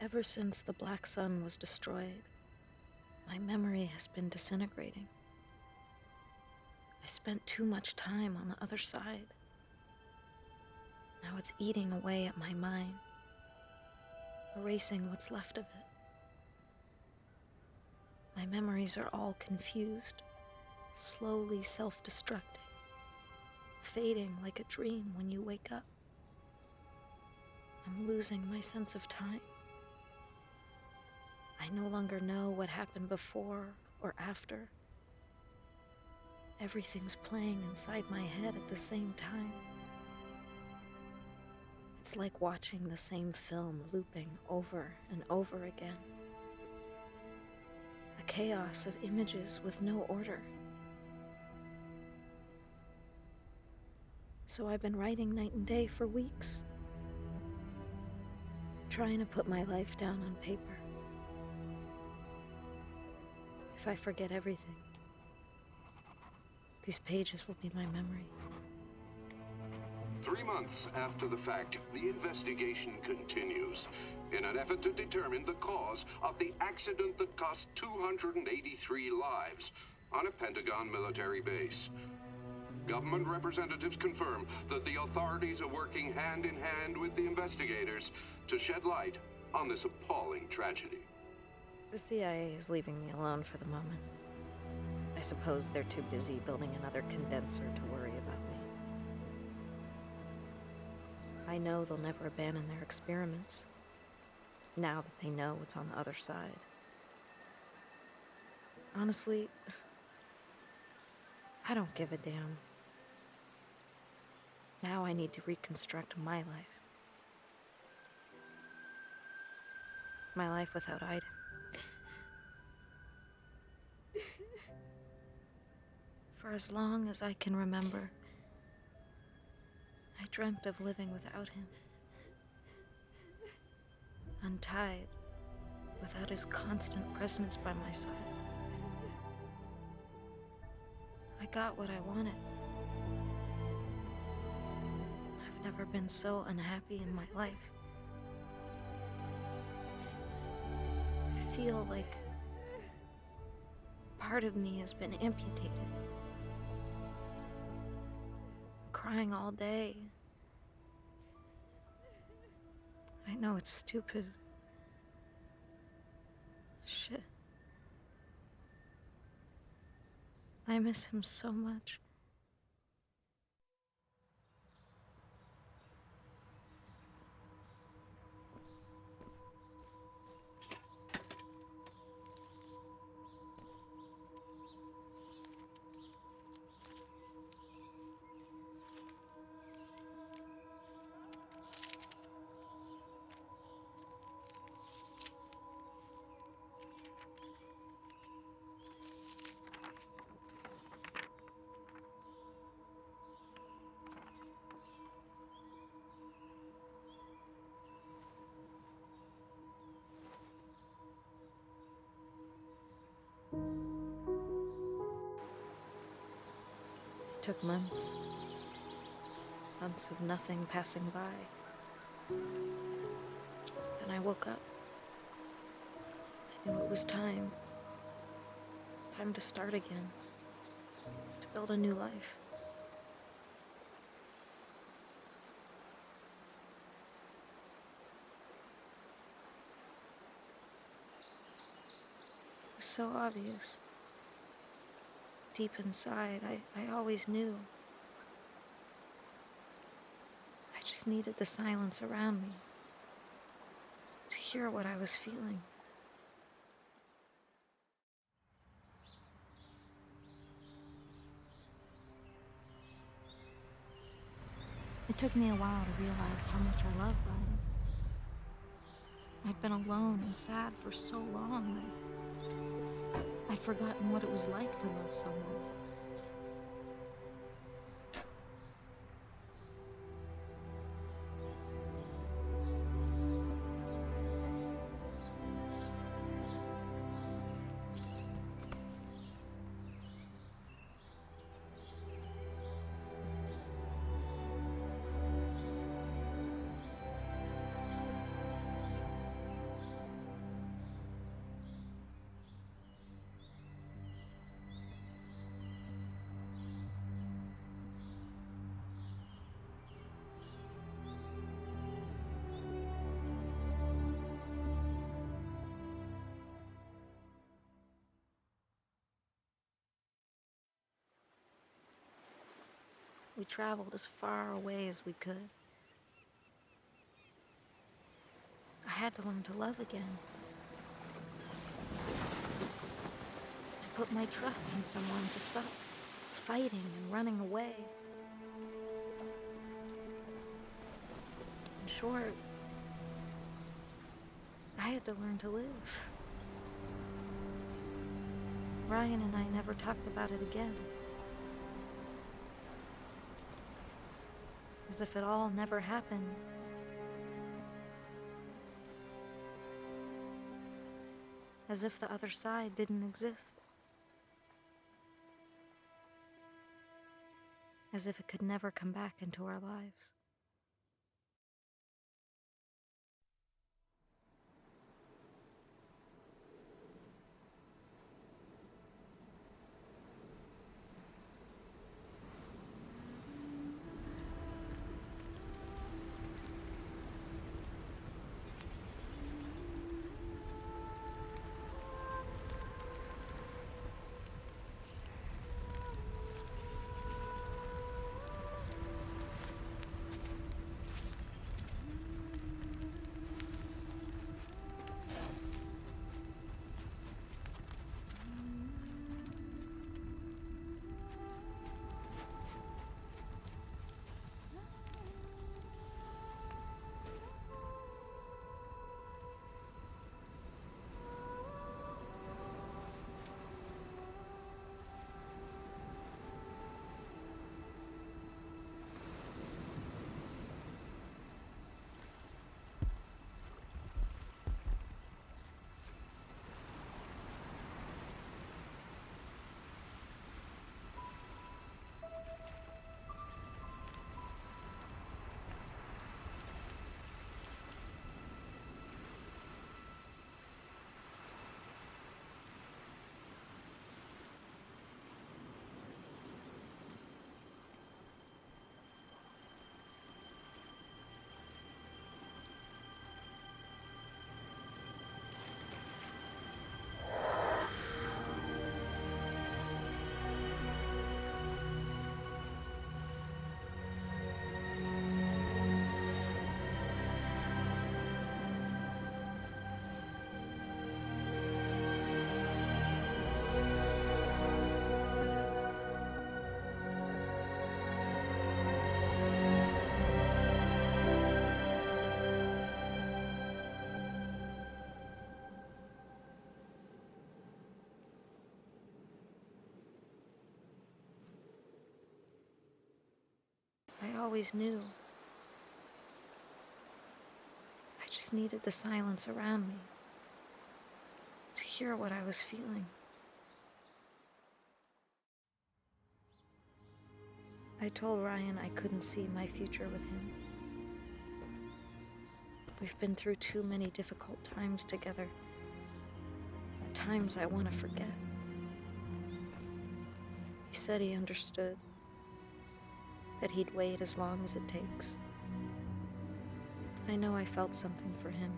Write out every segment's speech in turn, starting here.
Ever since the Black Sun was destroyed, my memory has been disintegrating. I spent too much time on the other side. Now it's eating away at my mind, erasing what's left of it. My memories are all confused, slowly self-destructing, fading like a dream when you wake up. I'm losing my sense of time. I no longer know what happened before or after. Everything's playing inside my head at the same time. It's like watching the same film looping over and over again. A chaos of images with no order. So I've been writing night and day for weeks, trying to put my life down on paper. If I forget everything, these pages will be my memory. 3 months after the fact, the investigation continues in an effort to determine the cause of the accident that cost 283 lives on a Pentagon military base. Government representatives confirm that the authorities are working hand in hand with the investigators to shed light on this appalling tragedy. The CIA is leaving me alone for the moment. I suppose they're too busy building another condenser to worry about me. I know they'll never abandon their experiments, now that they know what's on the other side. Honestly, I don't give a damn. Now I need to reconstruct my life. My life without Aiden. For as long as I can remember, I dreamt of living without him. Untied, without his constant presence by my side. I got what I wanted. I've never been so unhappy in my life. I feel like part of me has been amputated. I'm crying all day. I know it's stupid. Shit. I miss him so much. It took months. Months of nothing passing by. Then I woke up. I knew it was time. Time to start again. To build a new life. It was so obvious. Deep inside, I always knew. I just needed the silence around me to hear what I was feeling. It took me a while to realize how much I loved Brian. I'd been alone and sad for so long. I'd forgotten what it was like to love someone. We traveled as far away as we could. I had to learn to love again. To put my trust in someone, to stop fighting and running away. In short, I had to learn to live. Ryan and I never talked about it again. As if it all never happened. As if the other side didn't exist. As if it could never come back into our lives. I always knew. I just needed the silence around me to hear what I was feeling. I told Ryan I couldn't see my future with him. We've been through too many difficult times together. Times I want to forget. He said he understood. That he'd wait as long as it takes. I know I felt something for him.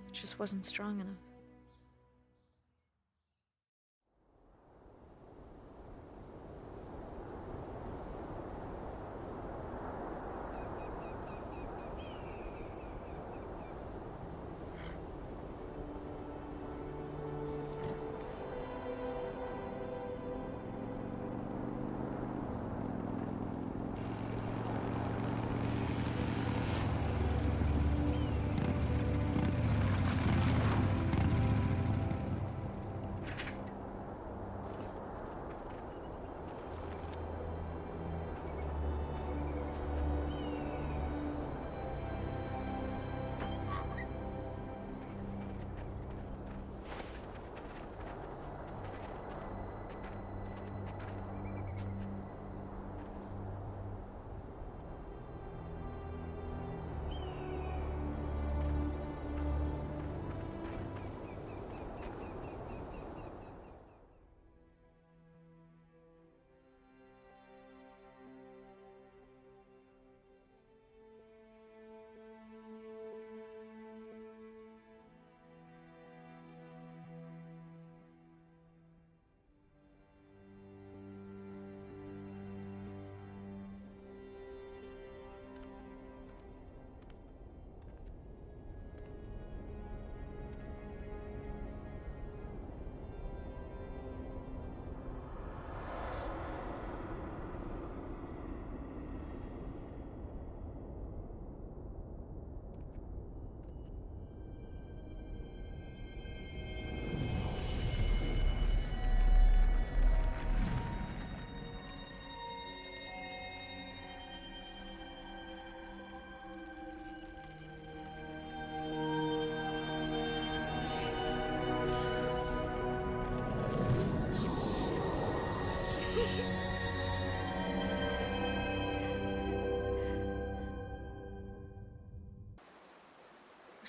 It just wasn't strong enough.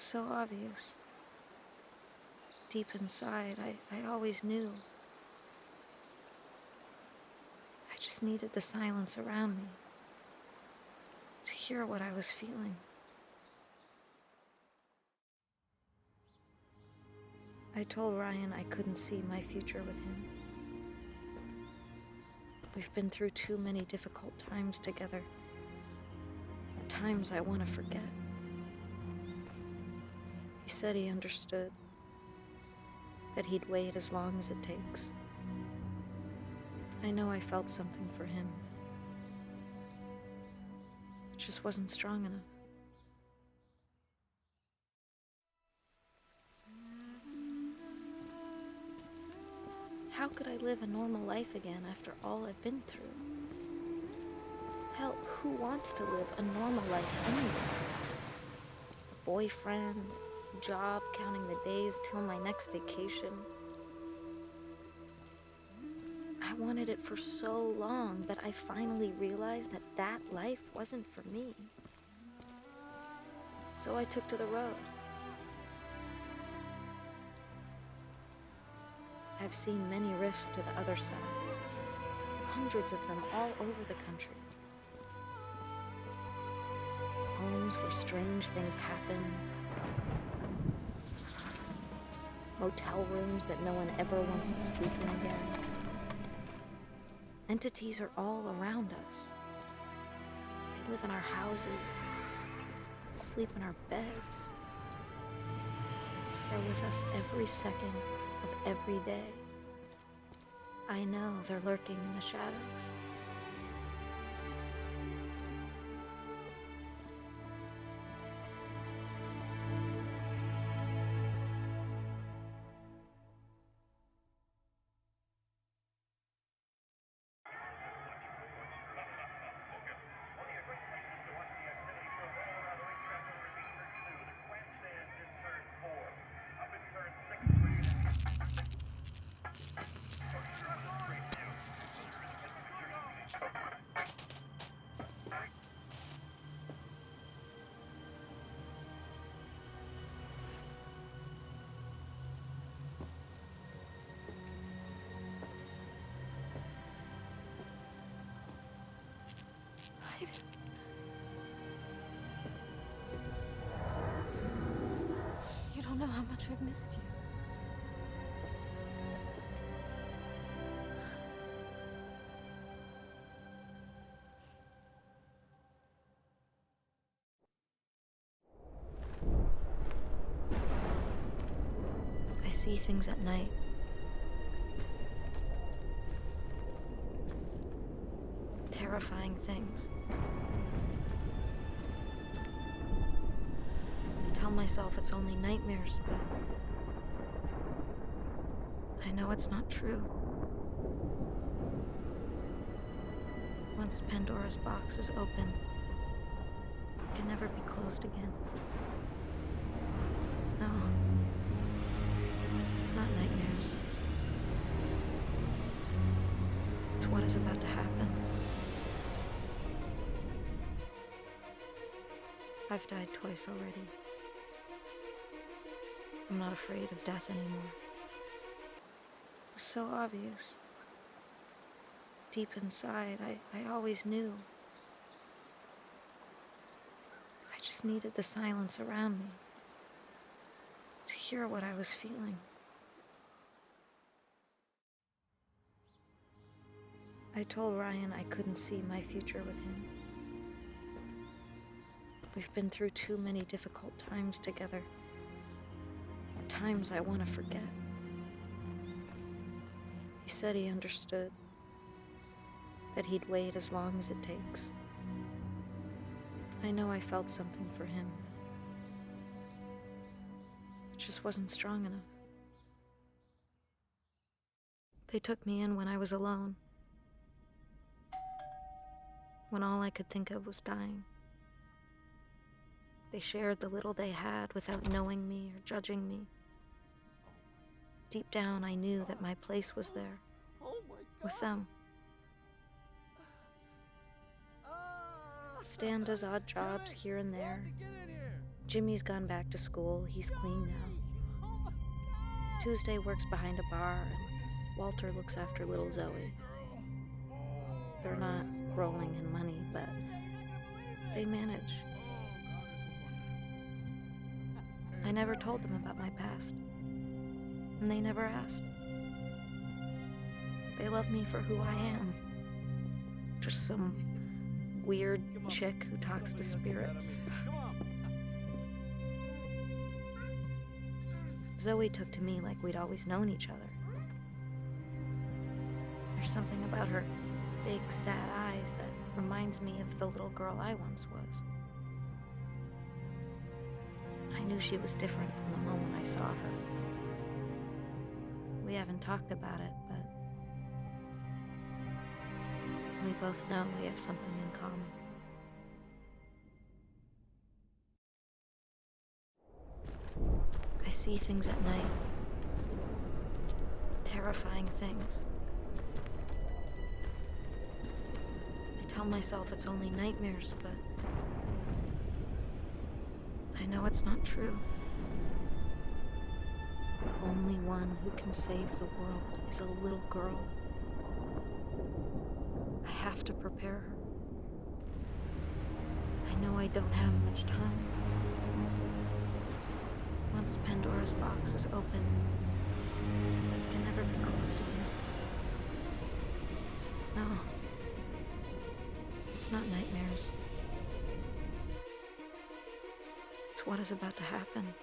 so obvious. Deep inside, I always knew. I just needed the silence around me to hear what I was feeling. I told Ryan I couldn't see my future with him. We've been through too many difficult times together. Times I want to forget. He said he understood, that he'd wait as long as it takes. I know I felt something for him. It just wasn't strong enough. How could I live a normal life again after all I've been through? Hell, who wants to live a normal life anyway? A boyfriend, a job, counting the days till my next vacation. I wanted it for so long, but I finally realized that that life wasn't for me. So I took to the road. I've seen many rifts to the other side, hundreds of them all over the country. Homes where strange things happen, motel rooms that no one ever wants to sleep in again. Entities are all around us. They live in our houses, sleep in our beds. They're with us every second of every day. I know they're lurking in the shadows. You don't know how much I've missed you. I see things at night. Terrifying things. I tell myself it's only nightmares, but I know it's not true. Once Pandora's box is open, it can never be closed again. No. It's not nightmares. It's what is about to happen. I've died twice already. I'm not afraid of death anymore. It was so obvious. Deep inside, I always knew. I just needed the silence around me to hear what I was feeling. I told Ryan I couldn't see my future with him. We've been through too many difficult times together. Times I want to forget. He said he understood, that he'd wait as long as it takes. I know I felt something for him. It just wasn't strong enough. They took me in when I was alone, when all I could think of was dying. They shared the little they had without knowing me or judging me. Deep down, I knew that my place was there, with them. Stan does odd jobs here and there, Jimmy's gone back to school. He's clean now. Tuesday works behind a bar, and Walter looks after little Zoe. They're not rolling in money, but they manage. I never told them about my past, and they never asked. They love me for who I am. Just some weird chick who talks to spirits. Zoe took to me like we'd always known each other. There's something about her big, sad eyes that reminds me of the little girl I once was. I knew she was different from the moment I saw her. We haven't talked about it, but we both know we have something in common. I see things at night. Terrifying things. I tell myself it's only nightmares, but I know it's not true. The only one who can save the world is a little girl. I have to prepare her. I know I don't have much time. Once Pandora's box is open, it can never be closed again. No. It's not nightmares. It's what is about to happen.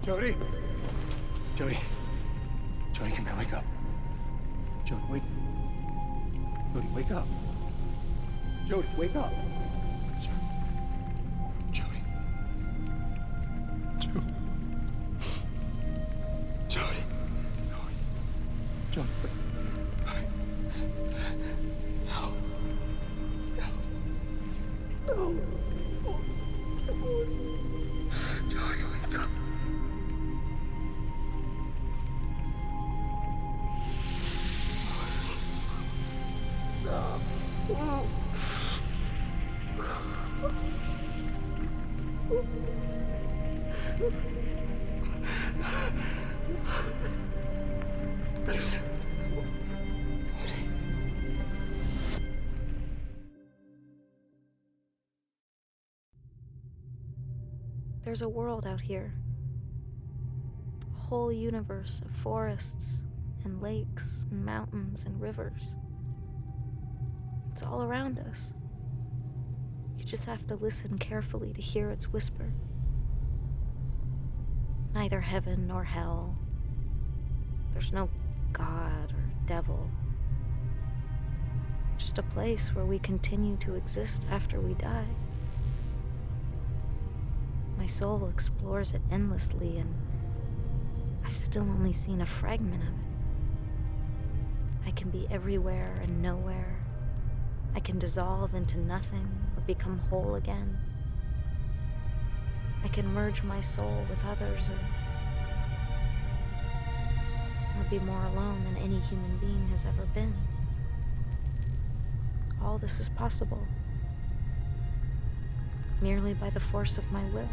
Jody? Jody? Jody, come here, wake up. Jody, wake... Jody, wake up. Jody, wake up. Jody. Jody. Jody. Jody, wake... No. No. No. Jody, wake up. There's a world out here. A whole universe of forests and lakes and mountains and rivers. It's all around us. You just have to listen carefully to hear its whisper. Neither heaven nor hell. There's no God or devil. Just a place where we continue to exist after we die. My soul explores it endlessly, and I've still only seen a fragment of it. I can be everywhere and nowhere. I can dissolve into nothing or become whole again. I can merge my soul with others or be more alone than any human being has ever been. All this is possible merely by the force of my will.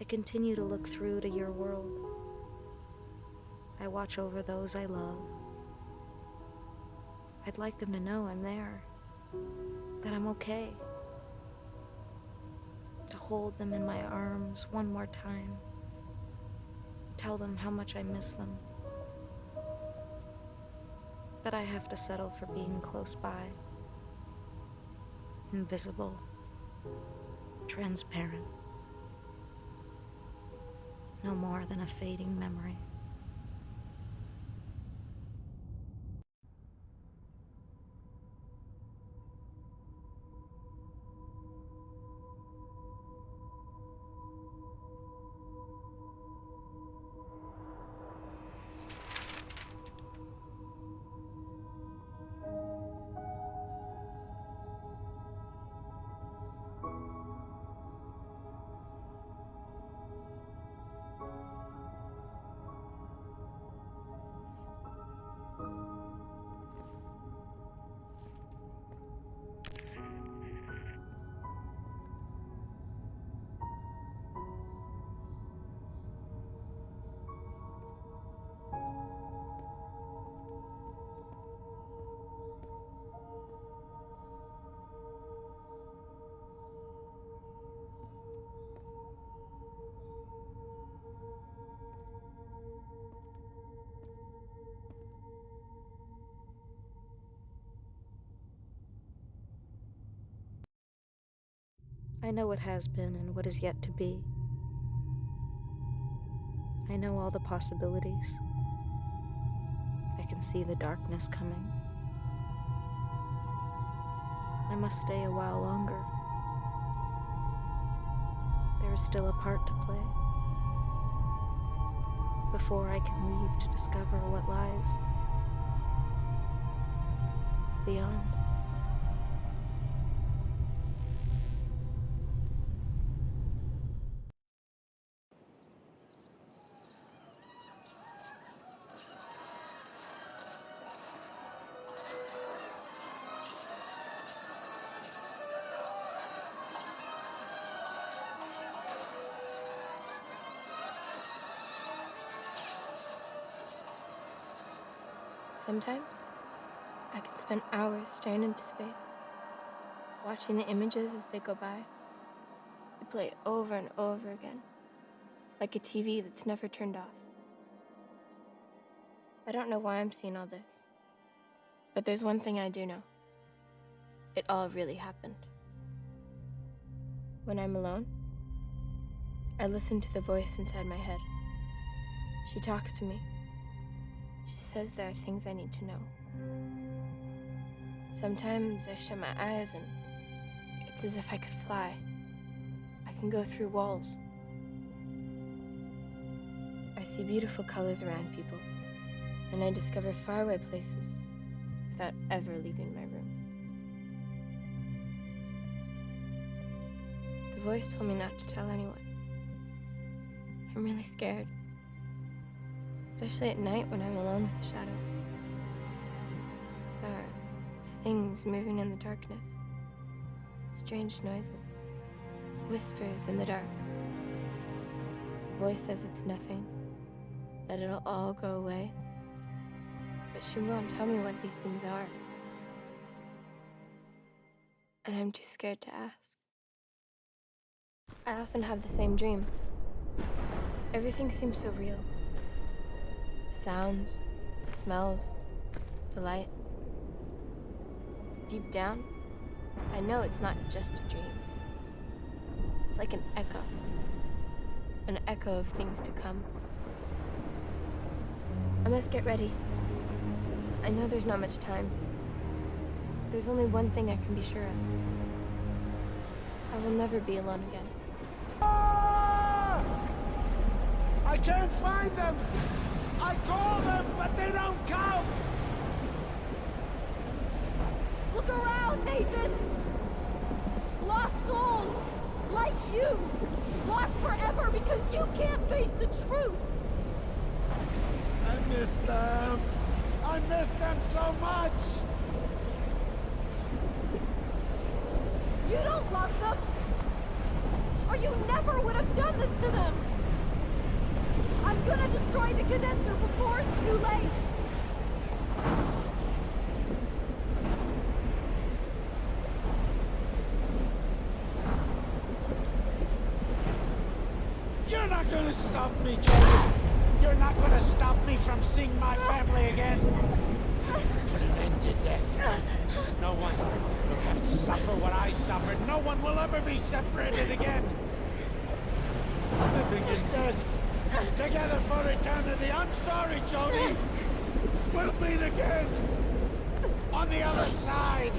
continue to look through to your world. I watch over those I love. I'd like them to know I'm there, that I'm okay. To hold them in my arms one more time. Tell them how much I miss them. But I have to settle for being close by. Invisible. Transparent. No more than a fading memory. I know what has been and what is yet to be. I know all the possibilities. I can see the darkness coming. I must stay a while longer. There is still a part to play. Before I can leave to discover what lies beyond. Sometimes, I can spend hours staring into space, watching the images as they go by. They play over and over again, like a TV that's never turned off. I don't know why I'm seeing all this, but there's one thing I do know. It all really happened. When I'm alone, I listen to the voice inside my head. She talks to me. She says there are things I need to know. Sometimes I shut my eyes and it's as if I could fly. I can go through walls. I see beautiful colors around people, and I discover faraway places without ever leaving my room. The voice told me not to tell anyone. I'm really scared. Especially at night when I'm alone with the shadows. There are things moving in the darkness. Strange noises. Whispers in the dark. The voice says it's nothing. That it'll all go away. But she won't tell me what these things are. And I'm too scared to ask. I often have the same dream. Everything seems so real. The sounds, the smells, the light. Deep down, I know it's not just a dream. It's like an echo of things to come. I must get ready. I know there's not much time. There's only one thing I can be sure of. I will never be alone again. Ah! I can't find them! I call them, but they don't come! Look around, Nathan! Lost souls, like you! Lost forever because you can't face the truth! I miss them! I miss them so much! You don't love them? Are you You never would have done this to them! I'm gonna destroy the condenser before it's too late! You're not gonna stop me, Jody! You're not gonna stop me from seeing my family again! Put an end to death. No one will have to suffer what I suffered. No one will ever be separated again. Living and dead, together for eternity. I'm sorry, Jody. We'll meet again. On the other side.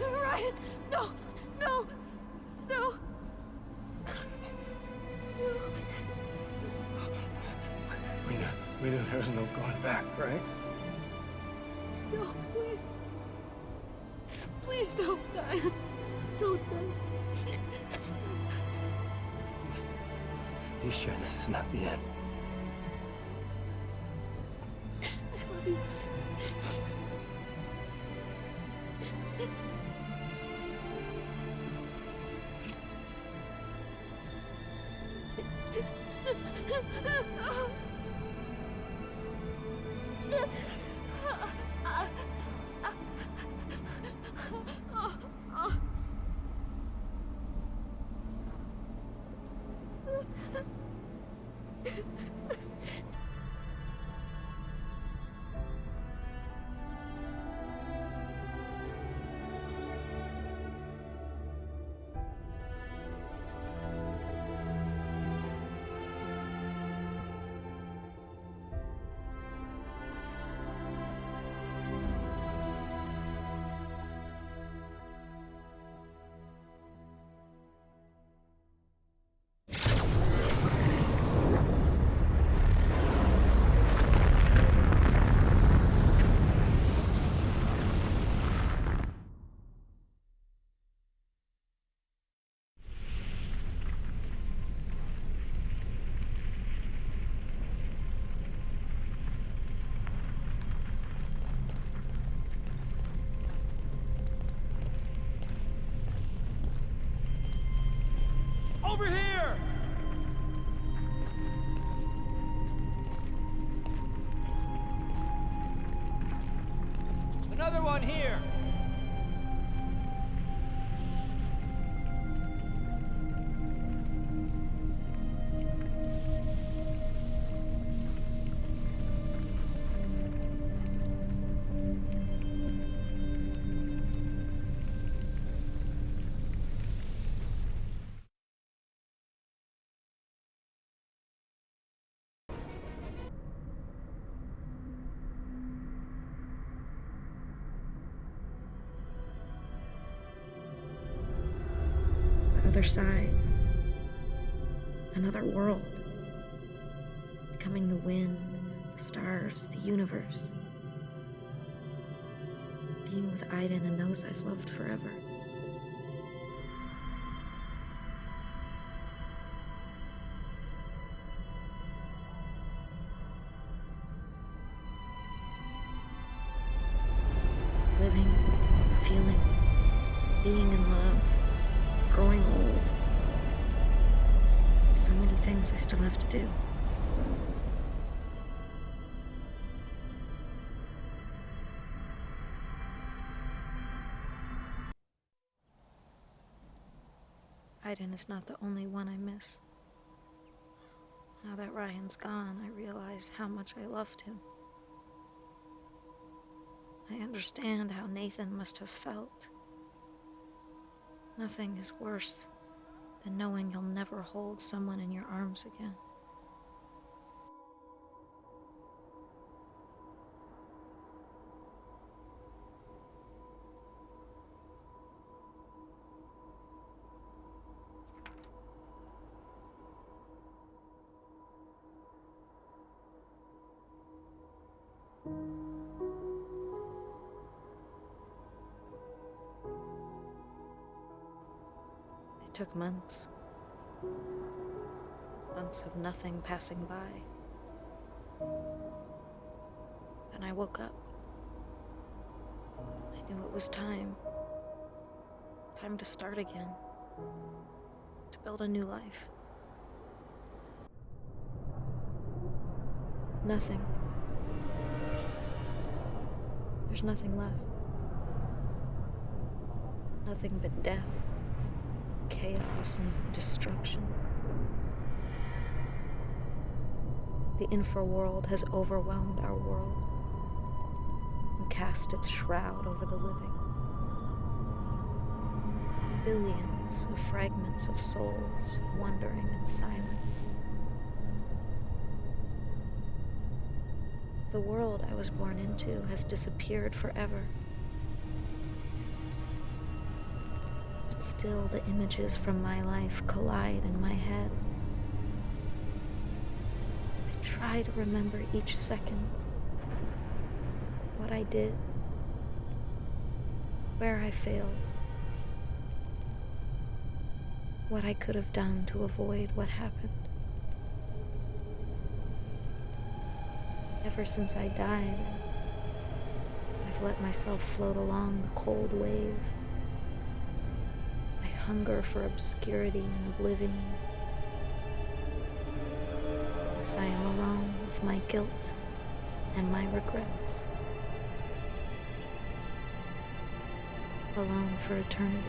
Ryan, no, no, no. We knew there was no going back, right? No, please. Please don't die. Don't die. You sure this is not the end? I love you. Over here! Another one here! Other side. Another world. Becoming the wind, the stars, the universe. Being with Aiden and those I've loved forever. Living, feeling, being in love. Growing old. So many things I still have to do. Aiden is not the only one I miss. Now that Ryan's gone, I realize how much I loved him. I understand how Nathan must have felt. Nothing is worse than knowing you'll never hold someone in your arms again. It took months. Months of nothing passing by. Then I woke up. I knew it was time. Time to start again. To build a new life. Nothing. There's nothing left. Nothing but death, chaos, and destruction. The infraworld has overwhelmed our world and cast its shroud over the living. Billions of fragments of souls wandering in silence. The world I was born into has disappeared forever. But still, the images from my life collide in my head. I try to remember each second. What I did. Where I failed. What I could have done to avoid what happened. Ever since I died, I've let myself float along the cold wave. I hunger for obscurity and oblivion. I am alone with my guilt and my regrets. Alone for eternity.